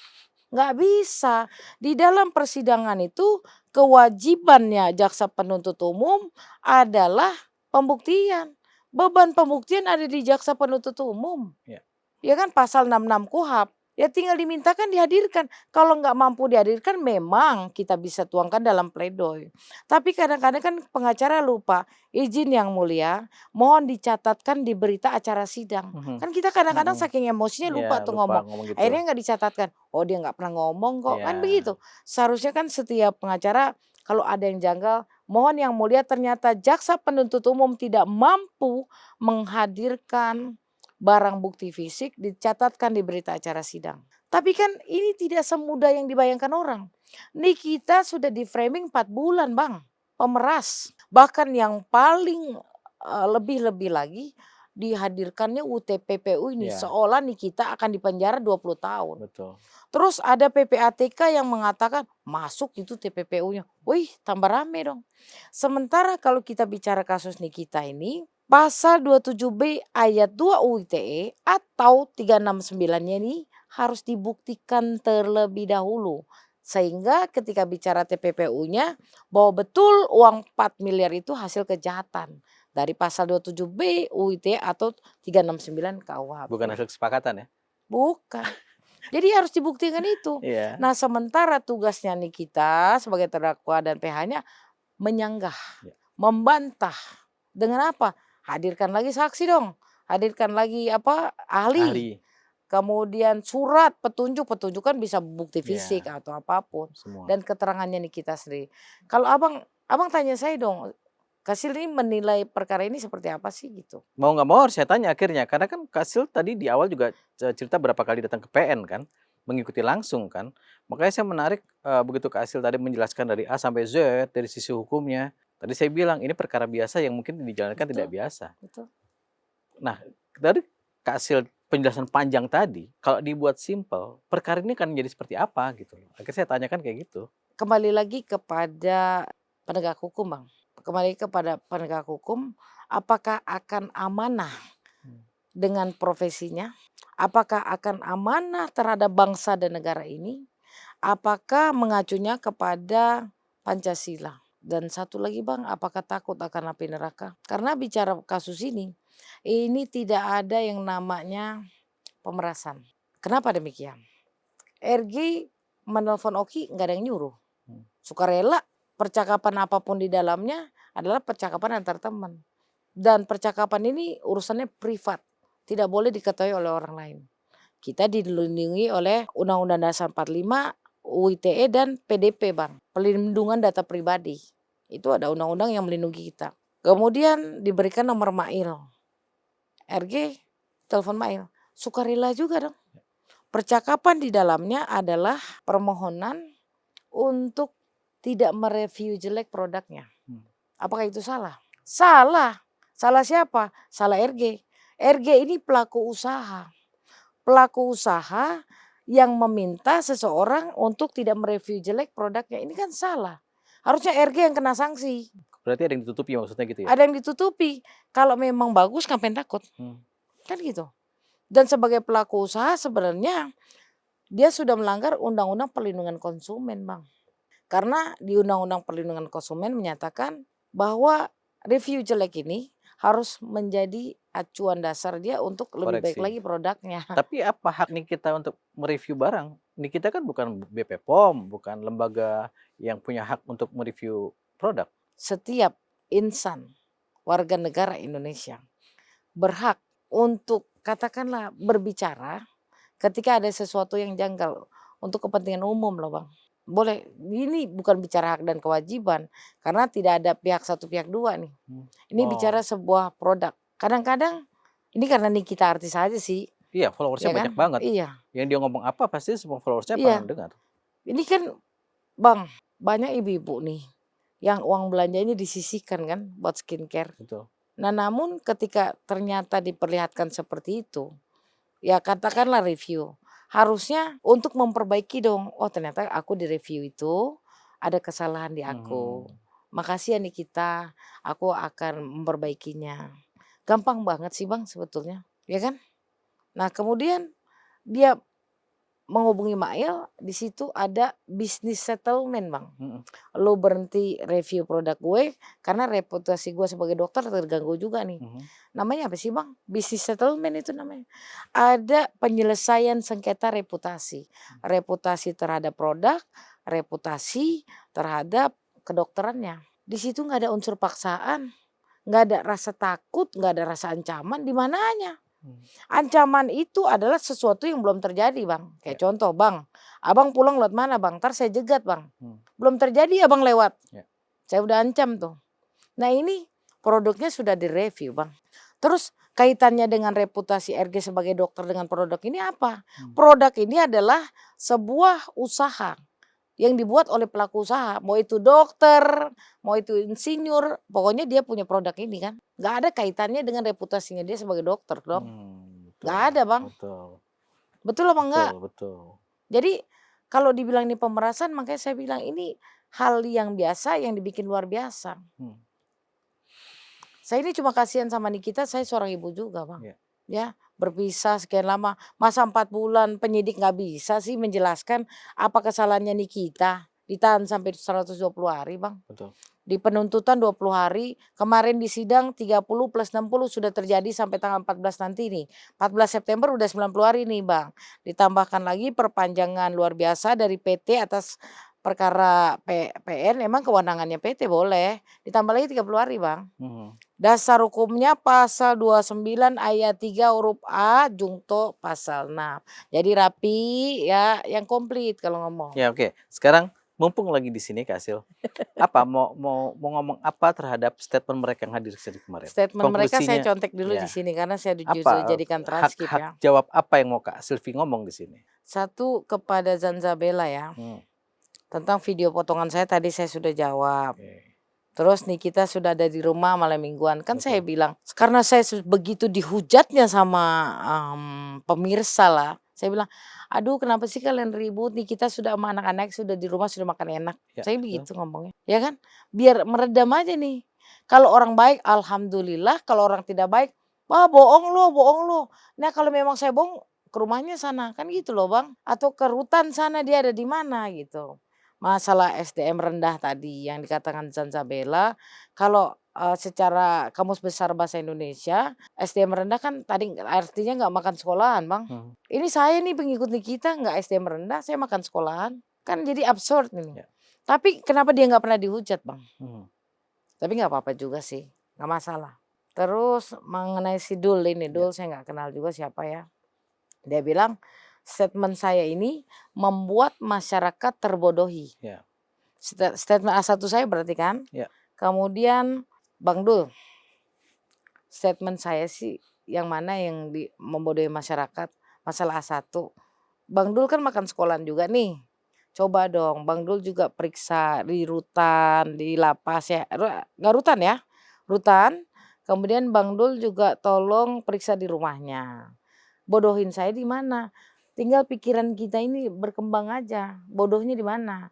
Nggak bisa. Di dalam persidangan itu kewajibannya jaksa penuntut umum adalah pembuktian. Beban pembuktian ada di jaksa penuntut umum. Iya. Ya kan pasal 66 KUHP. Ya tinggal dimintakan dihadirkan. Kalau nggak mampu dihadirkan memang kita bisa tuangkan dalam pledoi. Tapi kadang-kadang kan pengacara lupa, izin yang mulia, mohon dicatatkan di berita acara sidang. Kan kita kadang-kadang saking emosinya lupa tuh ngomong. ngomong gitu. Akhirnya nggak dicatatkan. Oh dia nggak pernah ngomong kok, kan Iya. begitu. Seharusnya kan setiap pengacara kalau ada yang janggal, mohon yang mulia ternyata jaksa penuntut umum tidak mampu menghadirkan barang bukti fisik dicatatkan di berita acara sidang. Tapi kan ini tidak semudah yang dibayangkan orang. Nikita sudah di framing 4 bulan Bang, pemeras. Bahkan yang paling lebih-lebih lagi dihadirkannya UTPPU ini Iya. seolah Nikita akan dipenjara 20 tahun. Betul. Terus ada PPATK yang mengatakan masuk itu TPPU-nya. Wih tambah rame dong. Sementara kalau kita bicara kasus Nikita ini, pasal 27B ayat 2 UU ITE atau 369-nya ini harus dibuktikan terlebih dahulu. Sehingga ketika bicara TPPU-nya bahwa betul uang 4 miliar itu hasil kejahatan. Dari pasal 27B UU ITE atau 369 KUHP. Bukan hasil kesepakatan ya? Bukan. Jadi harus dibuktikan itu. Iya. Nah sementara tugasnya Nikita sebagai terdakwa dan PH-nya menyanggah, membantah. Dengan apa? Hadirkan lagi saksi dong. Hadirkan lagi ahli. Kemudian surat petunjuk kan bisa bukti fisik atau apapun. Semua. Dan keterangannya Nikita sendiri. Kalau abang tanya saya dong, Kasil ini menilai perkara ini seperti apa sih gitu? Mau nggak mau harus saya tanya akhirnya. Karena kan Kasil tadi di awal juga cerita berapa kali datang ke PN kan. Mengikuti langsung kan. Makanya saya menarik begitu Kasil tadi menjelaskan dari A sampai Z dari sisi hukumnya. Tadi saya bilang ini perkara biasa yang mungkin dijalankan tidak biasa. Betul. Nah dari Kasil penjelasan panjang tadi, kalau dibuat simpel, perkara ini akan menjadi seperti apa gitu. Akhirnya saya tanyakan kayak gitu. Kembali lagi kepada penegak hukum Bang. Kembali kepada penegak hukum, apakah akan amanah dengan profesinya? Apakah akan amanah terhadap bangsa dan negara ini? Apakah mengacunya kepada Pancasila? Dan satu lagi Bang, apakah takut akan api neraka? Karena bicara kasus ini tidak ada yang namanya pemerasan. Kenapa demikian? RG menelpon Oki nggak ada yang nyuruh. Sukarela, percakapan apapun di dalamnya adalah percakapan antar teman. Dan percakapan ini urusannya privat, tidak boleh diketahui oleh orang lain. Kita dilindungi oleh Undang-Undang Dasar 45, UU ITE dan PDP Bang, Pelindungan Data Pribadi. Itu ada undang-undang yang melindungi kita. Kemudian diberikan nomor Mail. RG telepon Mail, sukarela juga dong. Percakapan di dalamnya adalah permohonan untuk tidak mereview jelek produknya. Apakah itu salah? Salah. Salah siapa? Salah RG. RG ini pelaku usaha. Pelaku usaha yang meminta seseorang untuk tidak mereview jelek produknya. Ini kan salah. Harusnya RG yang kena sanksi. Berarti ada yang ditutupi maksudnya gitu ya? Ada yang ditutupi. Kalau memang bagus ngapain takut? Kan gitu. Dan sebagai pelaku usaha sebenarnya dia sudah melanggar Undang-Undang Perlindungan Konsumen Bang. Karena di Undang-Undang Perlindungan Konsumen menyatakan bahwa review jelek ini harus menjadi acuan dasar dia untuk lebih baik Koreksi. lagi produknya. Tapi apa hak Nikita untuk mereview barang? Nikita kan bukan BP POM, bukan lembaga yang punya hak untuk mereview produk. Setiap insan warga negara Indonesia berhak untuk katakanlah berbicara ketika ada sesuatu yang janggal untuk kepentingan umum loh Bang. Boleh, ini bukan bicara hak dan kewajiban karena tidak ada pihak satu pihak dua nih. Ini bicara Oh, sebuah produk. Kadang-kadang ini karena Nikita artis aja sih, iya followersnya ya banyak kan? banget. Iya, Yang dia ngomong apa pasti semua followersnya iya. pengen dengar. Ini kan Bang, banyak ibu-ibu nih yang uang belanjanya disisihkan kan buat skincare. Betul. Nah, namun ketika ternyata diperlihatkan seperti itu, ya katakanlah review. Harusnya untuk memperbaiki dong. Oh, ternyata aku di review itu ada kesalahan di aku. Mhm. Makasih ya Nikita, aku akan memperbaikinya. Gampang banget sih Bang sebetulnya, ya kan? Nah, kemudian dia menghubungi Mail, di situ ada business settlement Bang. Mhm. Lu berhenti review produk gue karena reputasi gue sebagai dokter terganggu juga nih. Mhm. Namanya apa sih Bang? Business settlement itu namanya. Ada penyelesaian sengketa reputasi. Reputasi terhadap produk, reputasi terhadap kedokterannya. Di situ nggak ada unsur paksaan, nggak ada rasa takut, nggak ada rasa ancaman, di mananya? Mmm. Ancaman itu adalah sesuatu yang belum terjadi Bang. Ya. Kayak contoh Bang, Abang pulang lewat mana Bang? Entar saya jegat Bang. Mmm. Belum terjadi Abang lewat. Ya. Saya udah ancam tuh. Nah ini produknya sudah direview Bang. Terus kaitannya dengan reputasi RG sebagai dokter dengan produk ini apa? Produk ini adalah sebuah usaha yang dibuat oleh pelaku usaha. Mau itu dokter, mau itu insinyur, pokoknya dia punya produk ini kan. Nggak ada kaitannya dengan reputasinya dia sebagai dokter dong. Nggak Betul ada Bang. betul Betul apa enggak? betul betul. Jadi kalau dibilang ini pemerasan makanya saya bilang ini hal yang biasa yang dibikin luar biasa. Mmm. Saya ini cuma kasihan sama Nikita, saya seorang ibu juga Bang. Iya. Ya, berpisah sekian lama, masa 4 bulan penyidik nggak bisa sih menjelaskan apa kesalahannya Nikita, ditahan sampai 120 hari Bang. Betul. Di penuntutan 20 hari, kemarin di sidang 30 plus 60 sudah terjadi sampai tanggal 14 nanti nih. 14 September udah 90 hari nih Bang. Ditambahkan lagi perpanjangan luar biasa dari PT atas perkara PN, emang kewenangannya PT boleh, ditambah lagi 30 hari Bang. Mhm. Dasar hukumnya pasal 29 ayat 3 huruf A jungto pasal 6. Jadi rapi ya, yang komplit kalau ngomong. Ya oke. Sekarang mumpung lagi di sini Kak Sil, apa mau mau mau ngomong apa terhadap statement mereka yang hadir ke sini kemarin? Statement mereka saya Konklusinya contek dulu di ya, sini karena saya apa, jadikan hak transkrip hak ya. jawab apa yang mau Kak Silvi ngomong di sini? Satu kepada Zanzabella ya, Mmm. tentang video potongan saya tadi saya sudah jawab. Oke. Terus nih kita sudah ada di rumah malam mingguan, kan saya Betul. bilang, karena saya begitu dihujatnya sama, pemirsa lah, saya bilang, "Aduh kenapa sih kalian ribut nih, kita sudah sama anak-anak sudah di rumah sudah makan enak." Ya, Saya betul. begitu ngomongnya, ya kan? Biar meredam aja nih. Kalau orang baik alhamdulillah, kalau orang tidak baik, "Wah bohong lo. Nah kalau memang saya bohong, ke rumahnya sana, kan gitu loh Bang, atau ke rutan sana dia ada di mana gitu. Masalah SDM rendah tadi yang dikatakan Zanzabella, kalau, secara Kamus Besar Bahasa Indonesia, SDM rendah kan tadi artinya nggak makan sekolahan Bang. Mhm. Ini saya nih pengikut Nikita nggak SDM rendah, saya makan sekolahan, kan jadi absurd ini. Ya. Tapi kenapa dia nggak pernah dihujat Bang? Mhm. Tapi nggak apa-apa juga sih, nggak masalah. Terus mengenai si Dul ini, Ya. Dul saya nggak kenal juga siapa ya. Dia bilang, statement saya ini membuat masyarakat terbodohi. Ya. Statement A1 saya berarti kan? Ya. Kemudian Bang Dul, statement saya sih yang mana yang membodohi masyarakat, masalah A1. Bang Dul kan makan sekolahan juga nih. Coba dong Bang Dul juga periksa di rutan, di lapas ya, nggak rutan ya, rutan. Kemudian Bang Dul juga tolong periksa di rumahnya. Bodohin saya di mana? Tinggal pikiran kita ini berkembang aja, bodohnya di mana?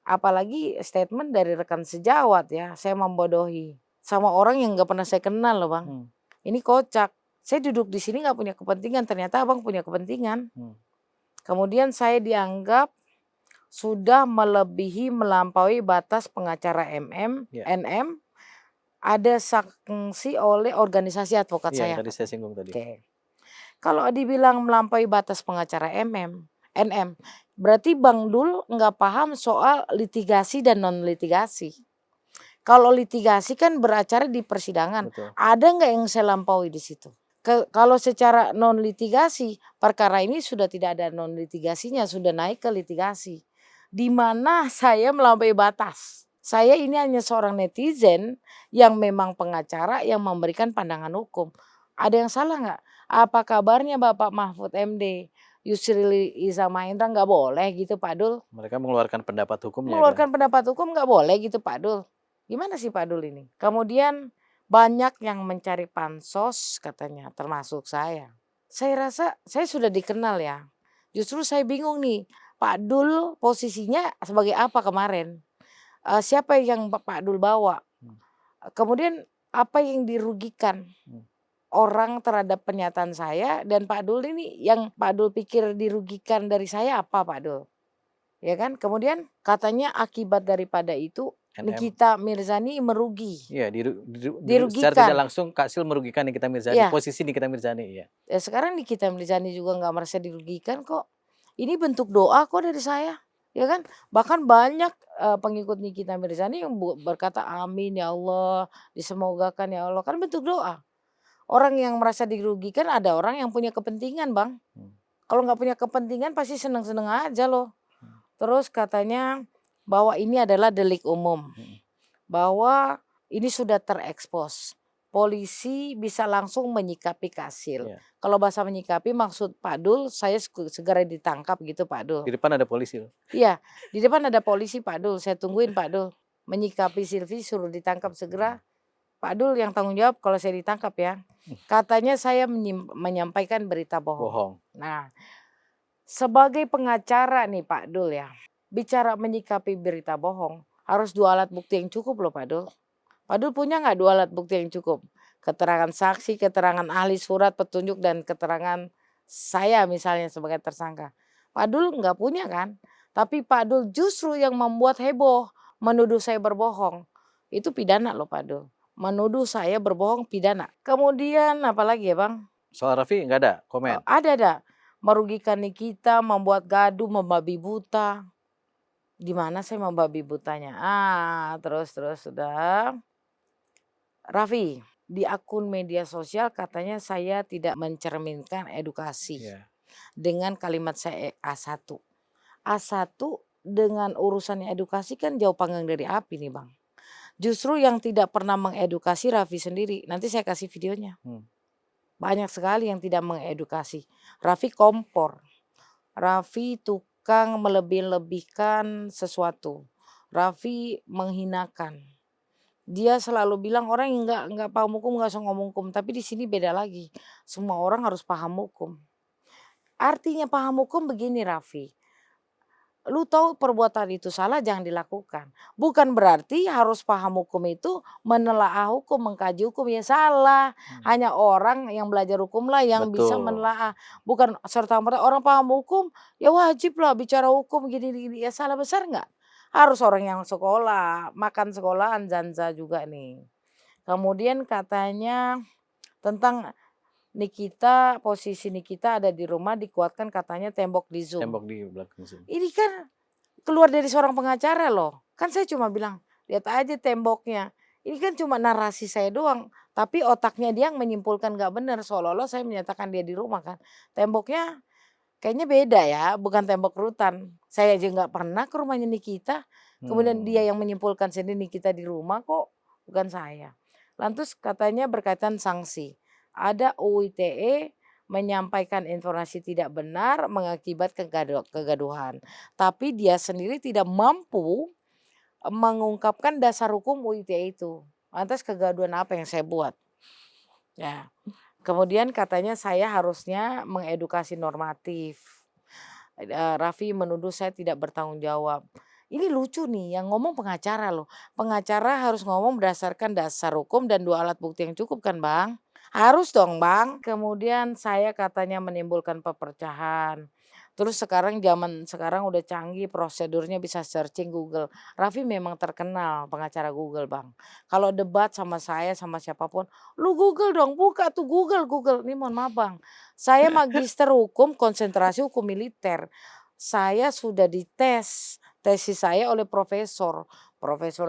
Apalagi statement dari rekan sejawat ya, saya membodohi sama orang yang nggak pernah saya kenal loh Bang. Mmm. Ini kocak. Saya duduk di sini nggak punya kepentingan, ternyata Abang punya kepentingan. Mmm. Kemudian saya dianggap sudah melampaui batas pengacara Ya. NM, ada sanksi oleh organisasi advokat Iya, yang saya tadi saya katanya. singgung tadi. Oke. Kalau dibilang melampaui batas pengacara NM, berarti Bang Dul nggak paham soal litigasi dan non litigasi. Kalau litigasi kan beracara di persidangan, Betul. ada nggak yang saya lampaui di situ? Kalau secara non litigasi, perkara ini sudah tidak ada non litigasinya, sudah naik ke litigasi. Di mana saya melampaui batas. Saya ini hanya seorang netizen yang memang pengacara yang memberikan pandangan hukum. Ada yang salah nggak? Apa kabarnya Bapak Mahfud MD? Yusril Iza Mahendra nggak boleh gitu Pak Dul? Mereka mengeluarkan pendapat hukumnya kan. Mengeluarkan pendapat hukum nggak boleh gitu Pak Dul? Gimana sih Pak Dul ini? Kemudian banyak yang mencari pansos katanya termasuk saya. Saya rasa saya sudah dikenal ya. Justru saya bingung nih, Pak Dul posisinya sebagai apa kemarin? Siapa yang Pak Dul bawa? Hmm. Kemudian apa yang dirugikan orang terhadap pernyataan saya dan Pak Dul ini, yang Pak Dul pikir dirugikan dari saya apa Pak Dul? Ya kan? Kemudian katanya akibat daripada itu NM. Nikita Mirzani merugi. Iya, secara Dirugikan. tidak langsung Kak Sil merugikan Nikita Mirzani, Iya. posisi Nikita Mirzani, iya. Ya sekarang Nikita Mirzani juga nggak merasa dirugikan kok. Ini bentuk doa kok dari saya, ya kan? Bahkan banyak pengikut Nikita Mirzani yang berkata amin ya Allah, disemogakan ya Allah, kan bentuk doa. Orang yang merasa dirugikan ada orang yang punya kepentingan Bang. Kalau nggak punya kepentingan pasti seneng-seneng aja loh. Terus katanya bahwa ini adalah delik umum, bahwa ini sudah terekspos. Polisi bisa langsung menyikapi Kasil. Iya. Kalau bahasa menyikapi maksud Pak Dul, saya segera ditangkap gitu Pak Dul. Di depan ada polisi loh. Iya, di depan ada polisi Pak Dul, saya tungguin Pak Dul. Menyikapi Silvi suruh ditangkap segera. Pak Dul yang tanggung jawab kalau saya ditangkap ya. Katanya saya menyampaikan berita bohong. Nah, sebagai pengacara nih Pak Dul ya, bicara menyikapi berita bohong, harus 2 alat bukti yang cukup loh Pak Dul. Pak Dul punya nggak 2 alat bukti yang cukup? Keterangan saksi, keterangan ahli, surat petunjuk, dan keterangan saya misalnya sebagai tersangka. Pak Dul nggak punya kan? Tapi Pak Dul justru yang membuat heboh, menuduh saya berbohong. Itu pidana loh Pak Dul. Menuduh saya berbohong pidana. Kemudian apalagi ya Bang? Soal Raffi nggak ada komen? Ada. Merugikan Nikita, membuat gaduh, membabi buta. Di mana saya membabi butanya? Terus sudah. Raffi, di akun media sosial katanya saya tidak mencerminkan edukasi. Iya. Dengan kalimat saya A1. A1 dengan urusannya edukasi kan jauh panggang dari api nih Bang. Justru yang tidak pernah mengedukasi Raffi sendiri. Nanti saya kasih videonya. Banyak sekali yang tidak mengedukasi. Raffi kompor. Raffi tukang melebih-lebihkan sesuatu. Raffi menghinakan. Dia selalu bilang orang yang nggak paham hukum nggak usah ngomong hukum. Tapi di sini beda lagi. Semua orang harus paham hukum. Artinya paham hukum begini Raffi. Lu tahu perbuatan itu salah jangan dilakukan. Bukan berarti harus paham hukum itu menelaah hukum, mengkaji hukum, ya salah. Hanya orang yang belajar hukum lah yang bisa menelaah. Bukan serta-merta orang paham hukum ya wajib lah bicara hukum gini, ya salah besar nggak? Harus orang yang sekolah, makan sekolahan Zanza juga nih. Kemudian katanya tentang Nikita, posisi Nikita ada di rumah dikuatkan katanya tembok di Zoom. Tembok di belakang Zoom. Ini kan keluar dari seorang pengacara loh. Kan saya cuma bilang, lihat aja temboknya. Ini kan cuma narasi saya doang. Tapi otaknya dia yang menyimpulkan gak benar. Seolah-olah saya menyatakan dia di rumah kan. Temboknya kayaknya beda ya, bukan tembok rutan. Saya aja gak pernah ke rumahnya Nikita. Kemudian dia yang menyimpulkan sendiri Nikita di rumah kok, bukan saya. Lantas katanya berkaitan sanksi. Ada UU ITE menyampaikan informasi tidak benar mengakibatkan kegaduhan. Tapi dia sendiri tidak mampu mengungkapkan dasar hukum UU ITE itu. Lantas kegaduhan apa yang saya buat? Ya. Kemudian katanya saya harusnya mengedukasi normatif. Raffi menuduh saya tidak bertanggung jawab. Ini lucu nih, yang ngomong pengacara loh. Pengacara harus ngomong berdasarkan dasar hukum dan 2 alat bukti yang cukup kan Bang? Harus dong Bang. Kemudian saya katanya menimbulkan perpecahan. Terus zaman sekarang udah canggih, prosedurnya bisa searching Google. Raffi memang terkenal pengacara Google, Bang. Kalau debat sama saya, sama siapapun, "Lu Google dong, buka tuh Google Google." Ini mohon maaf, Bang, saya magister hukum, konsentrasi hukum militer. Saya sudah dites, tesis saya oleh Profesor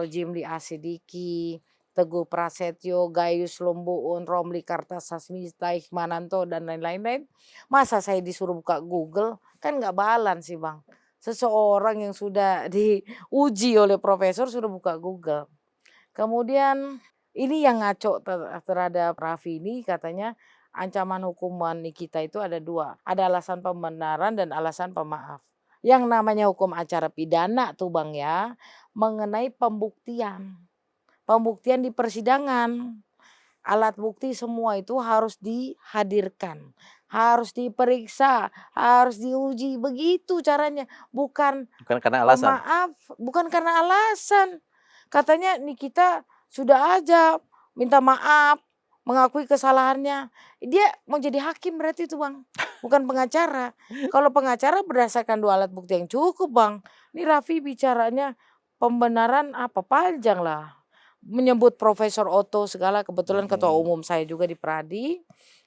Jimli Asidiki, Teguh Prasetyo, Gayus Lumbuun, Romli Kartasasmita, Hikmananto, dan lain-lain. Masa saya disuruh buka Google? Kan nggak balance sih, Bang. Seseorang yang sudah diuji oleh profesor suruh buka Google. Kemudian ini yang ngaco terhadap Raffi ini, katanya ancaman hukuman Nikita itu ada 2, ada alasan pembenaran dan alasan pemaaf. Yang namanya hukum acara pidana tuh, Bang, ya, mengenai pembuktian. Pembuktian di persidangan. Alat bukti semua itu harus dihadirkan, harus diperiksa, harus diuji, begitu caranya. Bukan Bukan karena alasan. pemaaf, bukan karena alasan. Katanya Nikita sudah aja minta maaf, mengakui kesalahannya. Dia mau jadi hakim berarti itu, Bang, bukan pengacara. Kalau pengacara berdasarkan 2 alat bukti yang cukup, Bang. Ini Raffi bicaranya pembenaran apa, panjang lah. Menyebut Profesor Otto segala, kebetulan ketua umum saya juga di Pradi,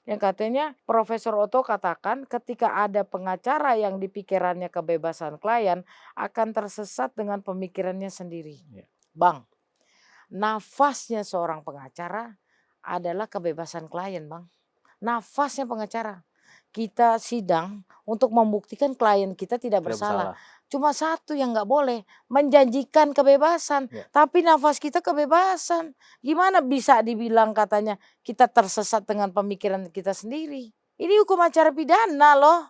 yang katanya Profesor Otto katakan ketika ada pengacara yang di pikirannya kebebasan klien akan tersesat dengan pemikirannya sendiri. Iya. Bang, nafasnya seorang pengacara adalah kebebasan klien, Bang. Nafasnya pengacara. Kita sidang untuk membuktikan klien kita tidak Tidak bersalah. bersalah. Cuma satu yang nggak boleh, menjanjikan kebebasan. Ya. Tapi nafas kita kebebasan. Gimana bisa dibilang katanya kita tersesat dengan pemikiran kita sendiri? Ini hukum acara pidana loh.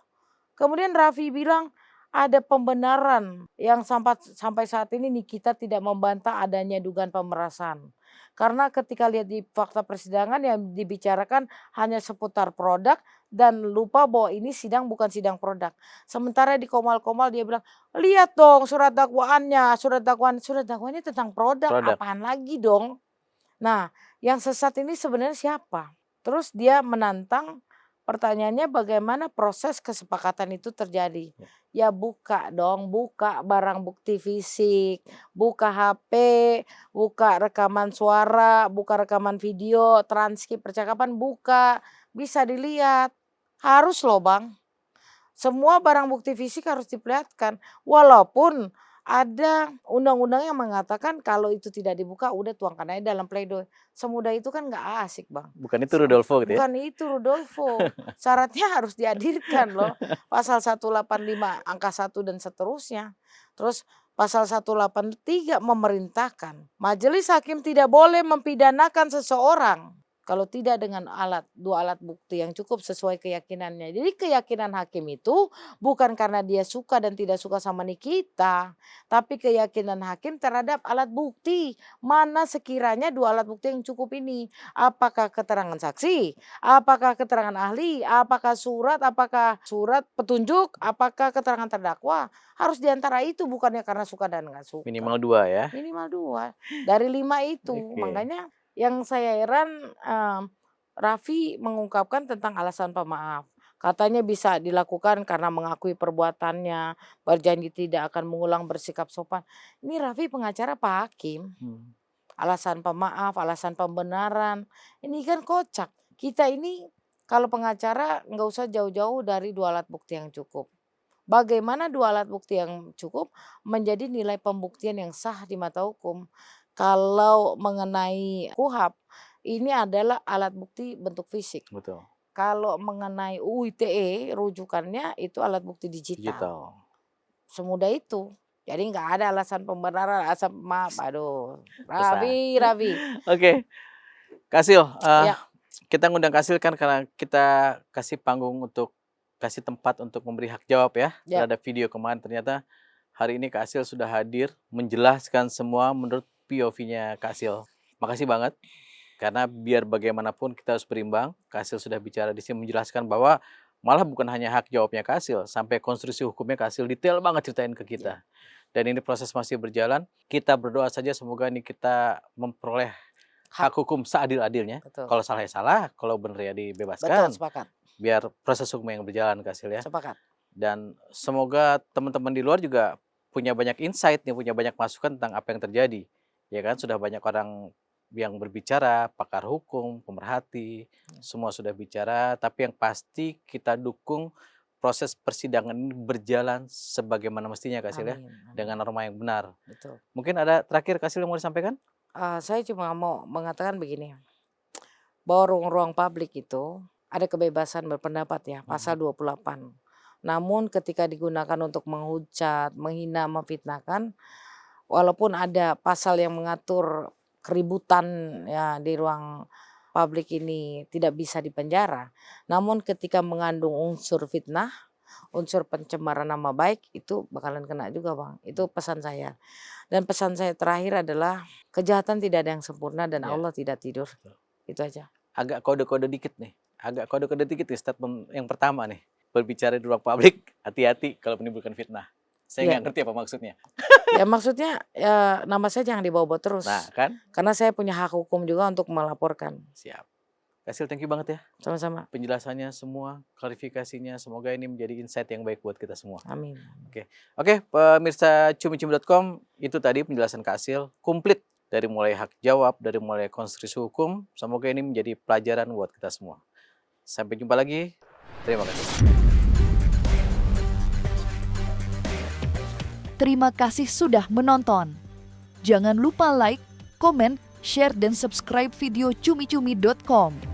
Kemudian Raffi bilang ada pembenaran yang sampai saat ini Nikita tidak membantah adanya dugaan pemerasan. Karena ketika lihat di fakta persidangan yang dibicarakan hanya seputar produk dan lupa bahwa ini sidang bukan sidang produk. Sementara di Komal-Komal dia bilang, "Lihat dong surat dakwaannya, surat dakwaannya tentang produk, Produk. apaan lagi dong?" Nah, yang sesat ini sebenarnya siapa? Terus dia menantang, pertanyaannya bagaimana proses kesepakatan itu terjadi? Ya buka dong, buka barang bukti fisik, buka HP, buka rekaman suara, buka rekaman video, transkrip percakapan, buka, bisa dilihat. Harus loh, Bang. Semua barang bukti fisik harus diperlihatkan. Walaupun ada undang-undang yang mengatakan kalau itu tidak dibuka udah tuangkan aja dalam pledoi. Semudah itu kan nggak asik, Bang. Bukan itu Rudolfo gitu ya? Bukan itu Rudolfo. Syaratnya harus dihadirkan loh. Pasal 185 angka 1 dan seterusnya. Terus pasal 183 memerintahkan majelis hakim tidak boleh mempidanakan seseorang kalau tidak dengan 2 alat bukti yang cukup sesuai keyakinannya. Jadi keyakinan hakim itu bukan karena dia suka dan tidak suka sama Nikita, tapi keyakinan hakim terhadap alat bukti. Mana sekiranya 2 alat bukti yang cukup ini? Apakah keterangan saksi? Apakah keterangan ahli? Apakah surat petunjuk? Apakah keterangan terdakwa? Harus diantara itu, bukannya karena suka dan nggak suka. Minimal 2 ya? Minimal 2 dari 5 itu. Oke. Makanya yang saya heran, Raffi mengungkapkan tentang alasan pemaaf. Katanya bisa dilakukan karena mengakui perbuatannya, berjanji tidak akan mengulang, bersikap sopan. Ini Raffi pengacara Pak Hakim. Alasan pemaaf, alasan pembenaran, ini kan kocak. Kita ini kalau pengacara nggak usah jauh-jauh dari 2 alat bukti yang cukup. Bagaimana 2 alat bukti yang cukup menjadi nilai pembuktian yang sah di mata hukum? Kalau mengenai KUHP, ini adalah alat bukti bentuk fisik. Betul. Kalau mengenai UU ITE rujukannya itu alat bukti digital. Digital. Semudah itu. Jadi nggak ada alasan pembenaran, alasan maaf, aduh. Susah. Raffi. Oke. Kasil, Ya. kita ngundang Kasil kan karena kita kasih panggung untuk kasih tempat untuk memberi hak jawab ya Ya. terhadap video kemarin. Ternyata hari ini Kasil sudah hadir menjelaskan semua menurut POV-nya Kasil. Makasih banget. Karena biar bagaimanapun kita harus berimbang. Kasil sudah bicara di sini menjelaskan bahwa malah bukan hanya hak jawabnya Kasil, sampai konstruksi hukumnya Kasil detail banget ceritain ke kita. Dan ini proses masih berjalan. Kita berdoa saja semoga ini kita memperoleh hak hukum seadil-adilnya. Betul. Kalau salah ya salah, kalau benar ya dibebaskan. Betul, sepakat. Biar proses hukum yang berjalan Kasil ya. Sepakat. Dan semoga teman-teman di luar juga punya banyak insight nih, punya banyak masukan tentang apa yang terjadi. Ya kan, sudah banyak orang yang berbicara, pakar hukum, pemerhati, semua sudah bicara, tapi yang pasti kita dukung proses persidangan ini berjalan sebagaimana mestinya Kak Sil ya, Amin, amin. dengan norma yang benar. Betul. Mungkin ada terakhir Kak Sil yang mau disampaikan? Saya cuma mau mengatakan begini, bahwa ruang-ruang publik itu ada kebebasan berpendapat ya, pasal 28. Namun ketika digunakan untuk menghujat, menghina, memfitnahkan, walaupun ada pasal yang mengatur keributan ya di ruang publik ini tidak bisa dipenjara, namun ketika mengandung unsur fitnah, unsur pencemaran nama baik itu bakalan kena juga Bang, itu pesan saya. Dan pesan saya terakhir adalah kejahatan tidak ada yang sempurna dan Ya. Allah tidak tidur, Betul. itu aja. Agak kode-kode dikit nih, statement yang pertama nih, berbicara di ruang publik, hati-hati kalau menimbulkan fitnah. Saya Iya. nggak ngerti apa maksudnya. Ya maksudnya ya nama saya jangan dibawa-bawa terus, Nah kan, karena saya punya hak hukum juga untuk melaporkan. siap. Kak Sil, thank you banget ya. Sama-sama, Penjelasannya semua, klarifikasinya, semoga ini menjadi insight yang baik buat kita semua. amin. Oke, pemirsa cumi-cumi.com, itu tadi penjelasan Kak Sil, komplit dari mulai hak jawab, dari mulai konstruksi hukum, semoga ini menjadi pelajaran buat kita semua. Sampai jumpa lagi, terima kasih. Terima kasih sudah menonton. Jangan lupa like, komen, share, dan subscribe video cumi-cumi.com.